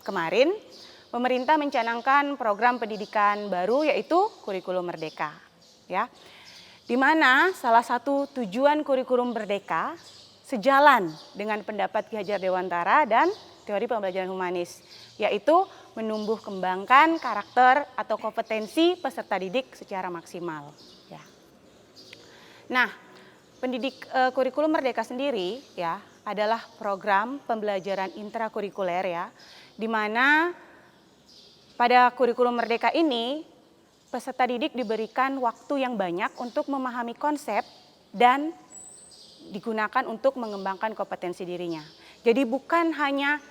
S3: kemarin, pemerintah mencanangkan program pendidikan baru yaitu kurikulum merdeka. Ya, di mana salah satu tujuan kurikulum merdeka sejalan dengan pendapat Ki Hajar Dewantara dan teori pembelajaran humanis, yaitu menumbuh kembangkan karakter atau kompetensi peserta didik secara maksimal. Ya. Nah, kurikulum merdeka sendiri ya adalah program pembelajaran intrakurikuler ya, di mana pada kurikulum merdeka ini peserta didik diberikan waktu yang banyak untuk memahami konsep dan digunakan untuk mengembangkan kompetensi dirinya. Jadi bukan hanya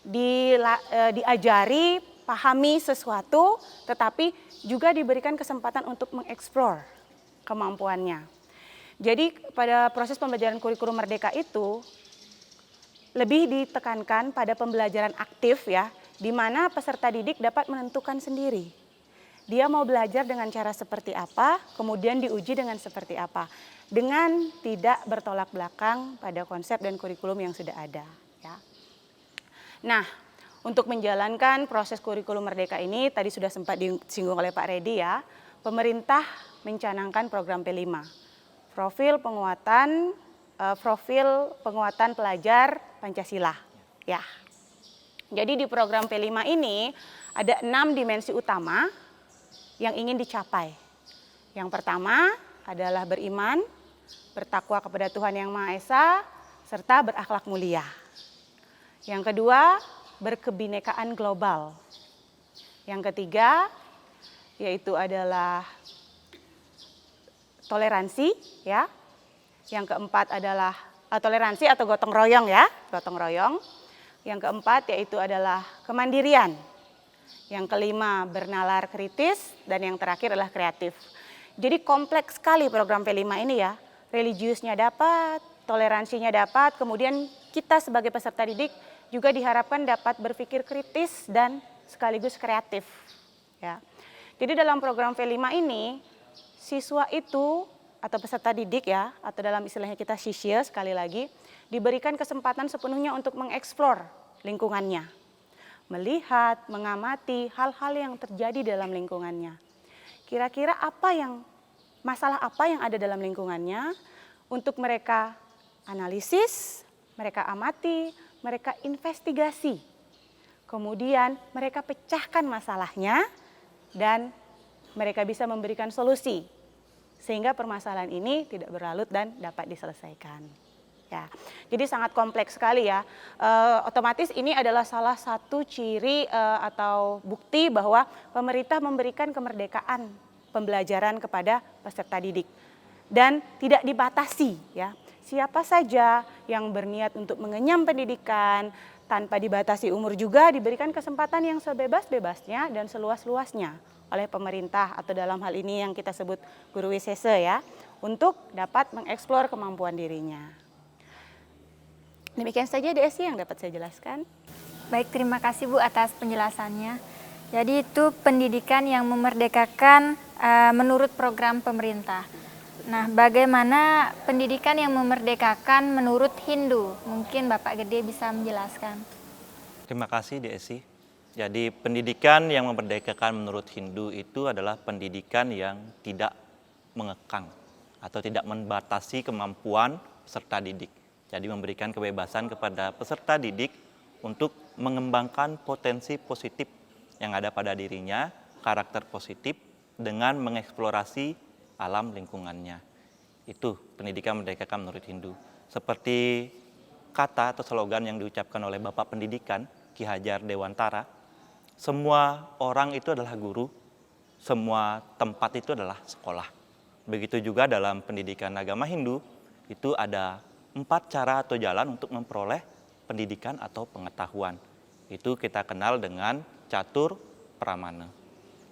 S3: diajari, pahami sesuatu, tetapi juga diberikan kesempatan untuk mengeksplor kemampuannya. Jadi pada proses pembelajaran kurikulum merdeka itu lebih ditekankan pada pembelajaran aktif ya, di mana peserta didik dapat menentukan sendiri. Dia mau belajar dengan cara seperti apa, kemudian diuji dengan seperti apa. Dengan tidak bertolak belakang pada konsep dan kurikulum yang sudah ada. Ya. Nah, untuk menjalankan proses kurikulum merdeka ini, tadi sudah sempat disinggung oleh Pak Redi ya, pemerintah mencanangkan program P5. Profil penguatan pelajar Pancasila. Ya. Jadi di program P5 ini ada 6 dimensi utama yang ingin dicapai. Yang pertama adalah beriman, bertakwa kepada Tuhan Yang Maha Esa, serta berakhlak mulia. Yang kedua, berkebinekaan global. Yang ketiga, yaitu adalah toleransi, ya. Yang keempat adalah toleransi atau gotong royong, ya, gotong royong. Yang keempat yaitu adalah kemandirian. Yang kelima, bernalar kritis, dan yang terakhir adalah kreatif. Jadi kompleks sekali program P5 ini ya. Religiusnya dapat, toleransinya dapat, kemudian kita sebagai peserta didik juga diharapkan dapat berpikir kritis dan sekaligus kreatif. Ya. Jadi dalam program P5 ini, siswa itu atau peserta didik ya, atau dalam istilahnya kita sisya sekali lagi, diberikan kesempatan sepenuhnya untuk mengeksplor lingkungannya. Melihat, mengamati hal-hal yang terjadi dalam lingkungannya. Kira-kira masalah apa yang ada dalam lingkungannya untuk mereka analisis, mereka amati, mereka investigasi. Kemudian mereka pecahkan masalahnya dan mereka bisa memberikan solusi sehingga permasalahan ini tidak berlarut dan dapat diselesaikan. Ya, jadi sangat kompleks sekali ya. Otomatis ini adalah salah satu ciri atau bukti bahwa pemerintah memberikan kemerdekaan pembelajaran kepada peserta didik dan tidak dibatasi ya. Siapa saja yang berniat untuk mengenyam pendidikan tanpa dibatasi umur juga diberikan kesempatan yang sebebas-bebasnya dan seluas-luasnya oleh pemerintah atau dalam hal ini yang kita sebut guru wisese ya, untuk dapat mengeksplor kemampuan dirinya. Demikian saja DSI yang dapat saya jelaskan.
S1: Baik, terima kasih Bu atas penjelasannya. Jadi itu pendidikan yang memerdekakan menurut program pemerintah. Nah, bagaimana pendidikan yang memerdekakan menurut Hindu? Mungkin Bapak Gede bisa menjelaskan.
S2: Terima kasih DSI. Jadi pendidikan yang memerdekakan menurut Hindu itu adalah pendidikan yang tidak mengekang atau tidak membatasi kemampuan peserta didik. Jadi memberikan kebebasan kepada peserta didik untuk mengembangkan potensi positif yang ada pada dirinya, karakter positif dengan mengeksplorasi alam lingkungannya. Itu pendidikan merdekakan menurut Hindu. Seperti kata atau slogan yang diucapkan oleh Bapak Pendidikan Ki Hajar Dewantara, semua orang itu adalah guru, semua tempat itu adalah sekolah. Begitu juga dalam pendidikan agama Hindu, itu ada 4 cara atau jalan untuk memperoleh pendidikan atau pengetahuan. Itu kita kenal dengan catur pramana.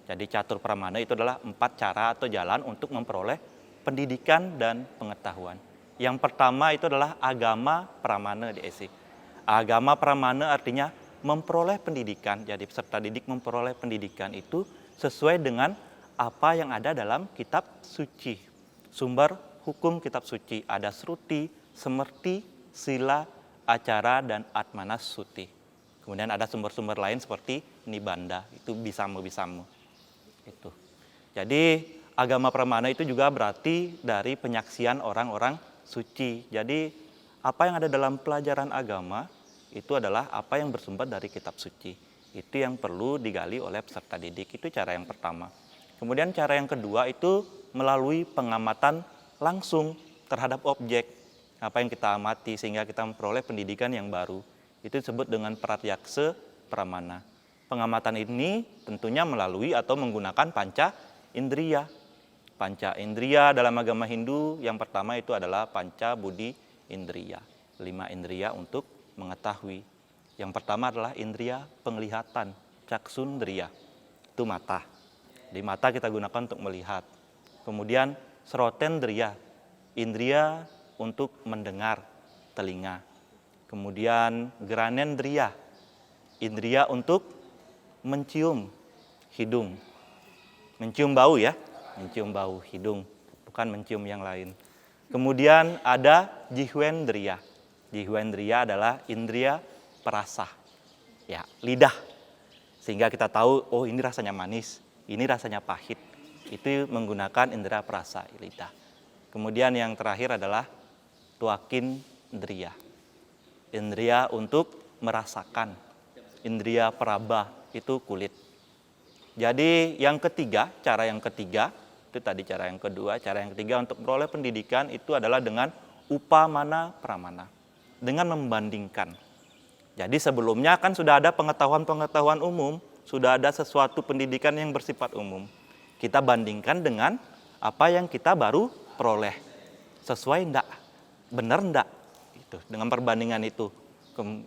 S2: Jadi catur pramana itu adalah 4 cara atau jalan untuk memperoleh pendidikan dan pengetahuan. Yang pertama itu adalah agama pramana DSI. Agama pramana artinya memperoleh pendidikan. Jadi peserta didik memperoleh pendidikan itu sesuai dengan apa yang ada dalam kitab suci. Sumber hukum kitab suci ada Sruti, Semerti, Sila, Acara, dan Atmanasuti. Kemudian ada sumber-sumber lain seperti Nibanda, itu Bisamo-Bisamo. Itu. Jadi agama pramana itu juga berarti dari penyaksian orang-orang suci. Jadi apa yang ada dalam pelajaran agama itu adalah apa yang bersumber dari kitab suci. Itu yang perlu digali oleh peserta didik, itu cara yang pertama. Kemudian cara yang kedua itu melalui pengamatan langsung terhadap objek. Apa yang kita amati sehingga kita memperoleh pendidikan yang baru. Itu disebut dengan pratyaksa pramana. Pengamatan ini tentunya melalui atau menggunakan panca indriya. Panca indriya dalam agama Hindu yang pertama itu adalah panca budi indriya. 5 indriya untuk mengetahui. Yang pertama adalah indria penglihatan, caksundriya, itu mata. Di mata kita gunakan untuk melihat. Kemudian srotendriya, indria untuk mendengar, telinga. Kemudian granendriya, indria untuk mencium, hidung. Mencium bau ya, mencium bau, hidung, bukan mencium yang lain. Kemudian ada jihwendriya. Jihwendriya adalah indria perasa, ya, lidah. Sehingga kita tahu, oh ini rasanya manis, ini rasanya pahit. Itu menggunakan indera perasa, lidah. Kemudian yang terakhir adalah tuakindriya. Indria untuk merasakan. Indria peraba, itu kulit. Jadi yang ketiga, cara yang ketiga, itu tadi cara yang kedua, cara yang ketiga untuk memperoleh pendidikan itu adalah dengan upamana pramana. Dengan membandingkan. Jadi sebelumnya kan sudah ada pengetahuan-pengetahuan umum, sudah ada sesuatu pendidikan yang bersifat umum. Kita bandingkan dengan apa yang kita baru peroleh. Sesuai enggak? Benar enggak? Itu, dengan perbandingan itu.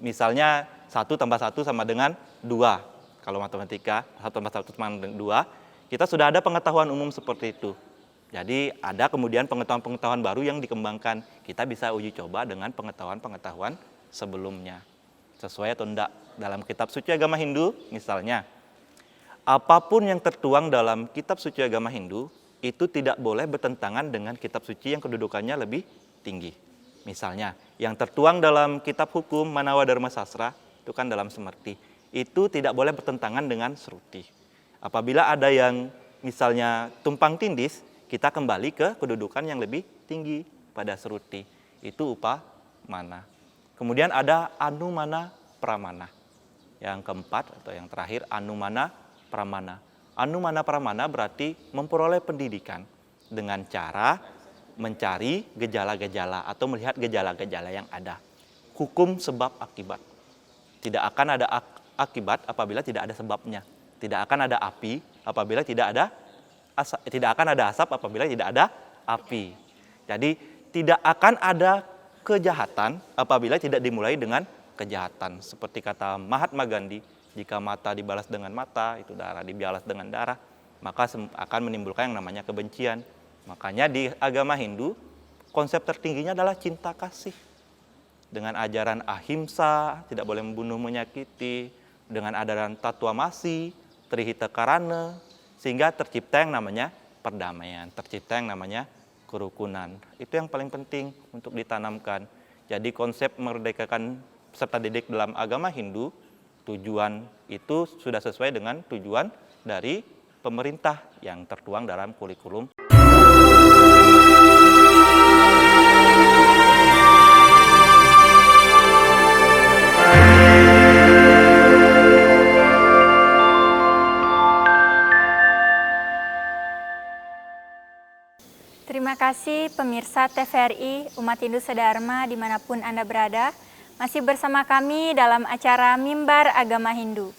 S2: Misalnya 1 tambah 1 sama dengan 2. Kalau matematika, 1 tambah 1 sama dengan 2. Kita sudah ada pengetahuan umum seperti itu. Jadi ada kemudian pengetahuan-pengetahuan baru yang dikembangkan. Kita bisa uji coba dengan pengetahuan-pengetahuan sebelumnya. Sesuai atau enggak. Dalam kitab suci agama Hindu misalnya, apapun yang tertuang dalam kitab suci agama Hindu itu tidak boleh bertentangan dengan kitab suci yang kedudukannya lebih tinggi. Misalnya, yang tertuang dalam kitab hukum Manawa Dharma Sastra, itu kan dalam Semerti, itu tidak boleh bertentangan dengan Sruti. Apabila ada yang misalnya tumpang tindih, kita kembali ke kedudukan yang lebih tinggi pada Sruti. Itu upamana. Kemudian ada anumana pramana. Yang keempat atau yang terakhir anumana pramana. Anumana pramana berarti memperoleh pendidikan dengan cara mencari gejala-gejala atau melihat gejala-gejala yang ada. Hukum sebab akibat. Tidak akan ada akibat apabila tidak ada sebabnya. Tidak akan ada api apabila tidak akan ada asap apabila tidak ada api. Jadi tidak akan ada kejahatan apabila tidak dimulai dengan kejahatan. Seperti kata Mahatma Gandhi, jika mata dibalas dengan mata, itu darah dibalas dengan darah, maka akan menimbulkan yang namanya kebencian. Makanya di agama Hindu, konsep tertingginya adalah cinta kasih. Dengan ajaran ahimsa, tidak boleh membunuh menyakiti, dengan ajaran tatwamasi, trihita karana, sehingga tercipta yang namanya perdamaian, tercipta yang namanya kerukunan. Itu yang paling penting untuk ditanamkan. Jadi konsep memerdekakan peserta didik dalam agama Hindu, tujuan itu sudah sesuai dengan tujuan dari pemerintah yang tertuang dalam kurikulum.
S1: Terima kasih pemirsa TVRI Umat Hindu Sedharma dimanapun Anda berada, masih bersama kami dalam acara Mimbar Agama Hindu.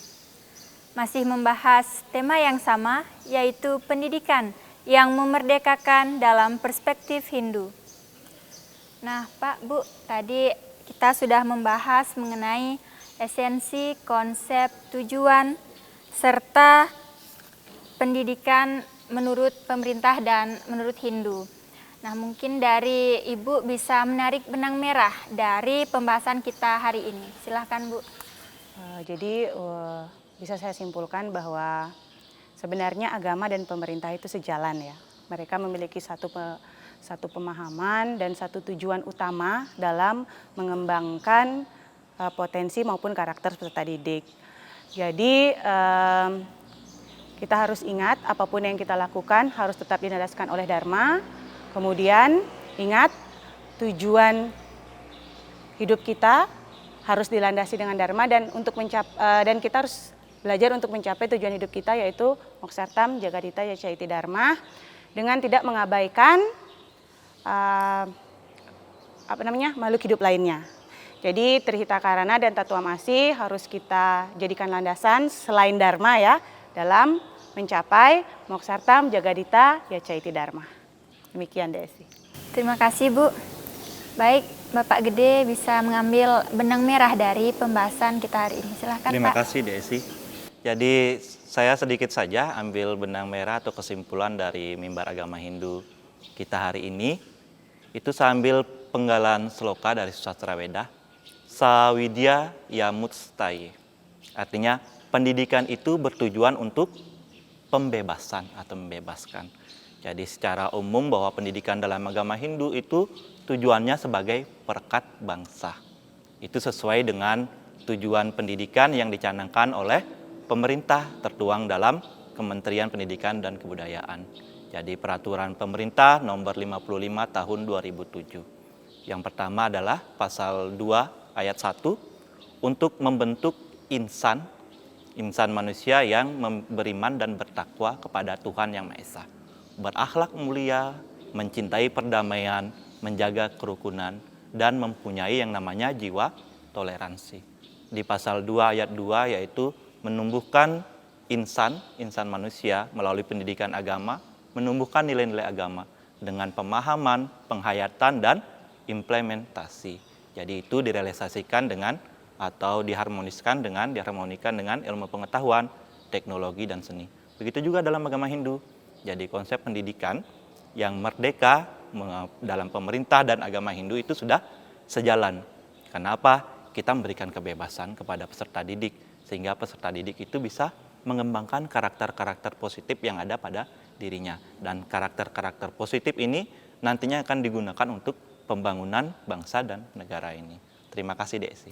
S1: Masih membahas tema yang sama, yaitu pendidikan yang memerdekakan dalam perspektif Hindu. Nah Pak, Bu, tadi kita sudah membahas mengenai esensi, konsep, tujuan, serta pendidikan menurut pemerintah dan menurut Hindu. Nah, mungkin dari Ibu bisa menarik benang merah dari pembahasan kita hari ini. Silahkan, Bu.
S3: Jadi bisa saya simpulkan bahwa sebenarnya agama dan pemerintah itu sejalan ya. Mereka memiliki satu pemahaman dan satu tujuan utama dalam mengembangkan potensi maupun karakter peserta didik. Jadi kita harus ingat apapun yang kita lakukan harus tetap dilandaskan oleh Dharma. Kemudian ingat tujuan hidup kita harus dilandasi dengan Dharma dan kita harus belajar untuk mencapai tujuan hidup kita yaitu Moksartam Jagadita Yacaiti Dharma dengan tidak mengabaikan makhluk hidup lainnya. Jadi Trihita Karana dan Tatwamasi harus kita jadikan landasan selain Dharma ya dalam mencapai Moksartam Jagadita Yacaiti Dharma. Demikian Desi.
S1: Terima kasih Bu. Baik, Bapak Gede bisa mengambil benang merah dari pembahasan kita hari ini. Silahkan
S2: Terima
S1: Pak.
S2: kasih Desi. Jadi saya sedikit saja ambil benang merah atau kesimpulan dari mimbar agama Hindu kita hari ini. Itu saya ambil penggalan sloka dari Sastra Weda. Sawidya Yamutstai. Artinya pendidikan itu bertujuan untuk pembebasan atau membebaskan. Jadi secara umum bahwa pendidikan dalam agama Hindu itu tujuannya sebagai perekat bangsa. Itu sesuai dengan tujuan pendidikan yang dicanangkan oleh pemerintah tertuang dalam Kementerian Pendidikan dan Kebudayaan. Jadi peraturan pemerintah nomor 55 tahun 2007. Yang pertama adalah pasal 2 ayat 1 untuk membentuk insan manusia yang beriman dan bertakwa kepada Tuhan Yang Maha Esa. Berakhlak mulia, mencintai perdamaian, menjaga kerukunan, dan mempunyai yang namanya jiwa toleransi. Di pasal 2 ayat 2 yaitu menumbuhkan insan manusia melalui pendidikan agama, menumbuhkan nilai-nilai agama dengan pemahaman, penghayatan, dan implementasi. Jadi itu direalisasikan dengan atau diharmonikan dengan ilmu pengetahuan, teknologi, dan seni. Begitu juga dalam agama Hindu. Jadi konsep pendidikan yang merdeka dalam pemerintah dan agama Hindu itu sudah sejalan. Kenapa? Kita memberikan kebebasan kepada peserta didik, sehingga peserta didik itu bisa mengembangkan karakter-karakter positif yang ada pada dirinya. Dan karakter-karakter positif ini nantinya akan digunakan untuk pembangunan bangsa dan negara ini. Terima kasih Desi.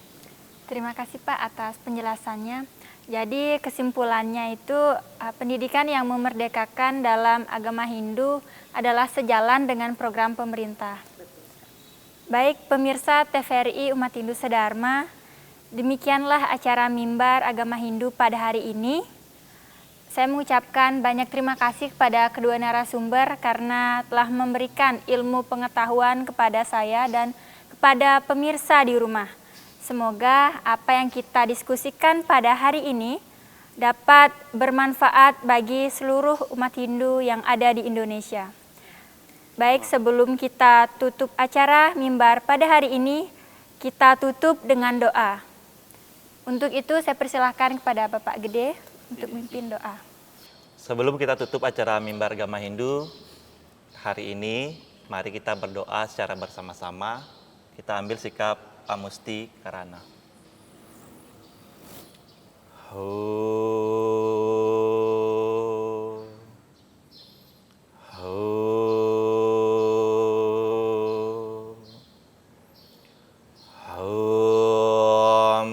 S1: Terima kasih Pak atas penjelasannya. Jadi kesimpulannya itu pendidikan yang memerdekakan dalam agama Hindu adalah sejalan dengan program pemerintah. Baik pemirsa TVRI Umat Hindu Sedharma, demikianlah acara mimbar agama Hindu pada hari ini. Saya mengucapkan banyak terima kasih kepada kedua narasumber karena telah memberikan ilmu pengetahuan kepada saya dan kepada pemirsa di rumah. Semoga apa yang kita diskusikan pada hari ini dapat bermanfaat bagi seluruh umat Hindu yang ada di Indonesia. Baik, sebelum kita tutup acara mimbar pada hari ini, kita tutup dengan doa. Untuk itu saya persilahkan kepada Bapak Gede untuk memimpin doa.
S2: Sebelum kita tutup acara mimbar agama Hindu hari ini, mari kita berdoa secara bersama-sama. Kita ambil sikap Pamusti Karana.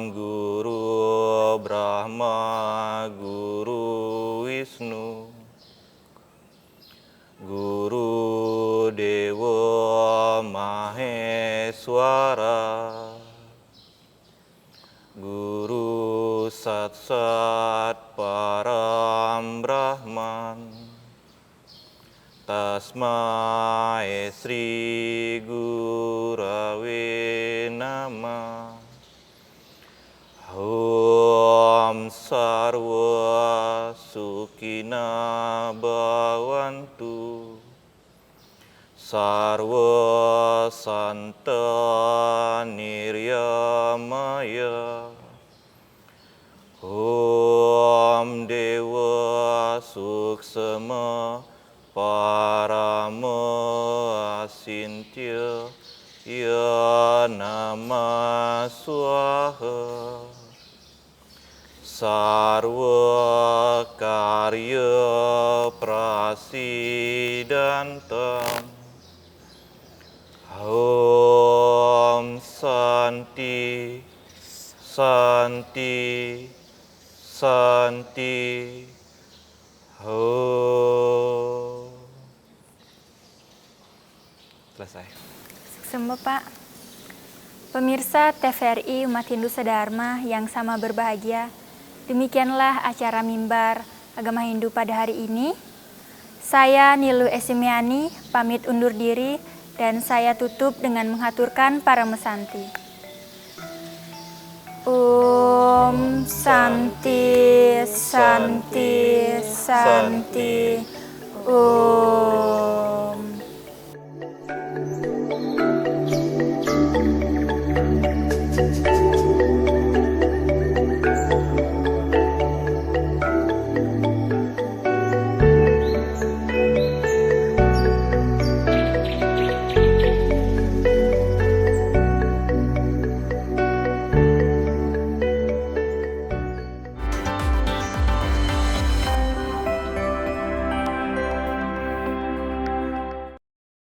S2: Guru Brahma, Guru Wisnu, Guru Dewa Maheswara, Guru Satsat Param Brahman, Tasmai Sri Gurave Namah. Om Sarva Sukhina Bhavantu, Sarva Santa Niryamaya. Om Dewa Suksema Parama Asintya Ya Nama Swaha. Sarva Karya Prasidantam. Om Santi Santi Santi Om. Selesai.
S1: Sembah Pak. Pemirsa TVRI Umat Hindu Sedharma yang sama berbahagia, demikianlah acara mimbar agama Hindu pada hari ini. Saya Nilu Esimiani pamit undur diri dan saya tutup dengan menghaturkan para mesanti. Om Santi Santi Santi Om.